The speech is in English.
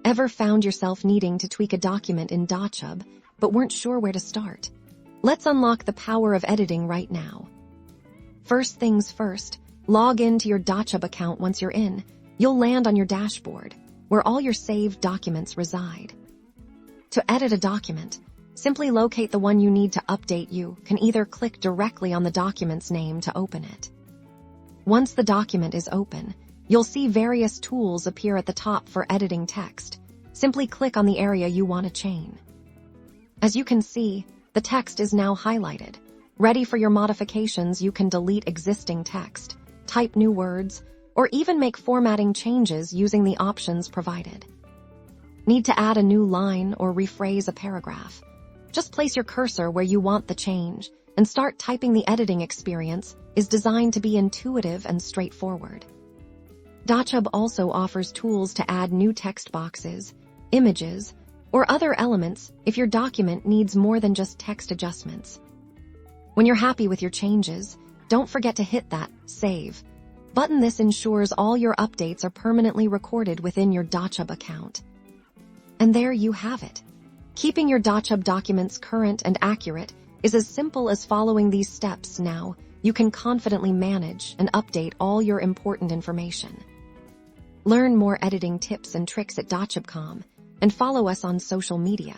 Ever found yourself needing to tweak a document in Dochub, but weren't sure where to start? Let's unlock the power of editing right now. First things first, log into your Dochub account. Once you're in, you'll land on your dashboard, where all your saved documents reside. To edit a document, simply locate the one you need to update. You can either click directly on the document's name to open it. Once the document is open, you'll see various tools appear at the top for editing text. Simply click on the area you want to change. As you can see, the text is now highlighted. Ready for your modifications. You can delete existing text, type new words, or even make formatting changes using the options provided. Need to add a new line or rephrase a paragraph? Just place your cursor where you want the change and start typing. The editing experience is designed to be intuitive and straightforward. Dochub also offers tools to add new text boxes, images, or other elements if your document needs more than just text adjustments. When you're happy with your changes, don't forget to hit that Save button. This ensures all your updates are permanently recorded within your Dochub account. And there you have it. Keeping your Dochub documents current and accurate is as simple as following these steps. Now, you can confidently manage and update all your important information. Learn more editing tips and tricks at Dochub.com and follow us on social media.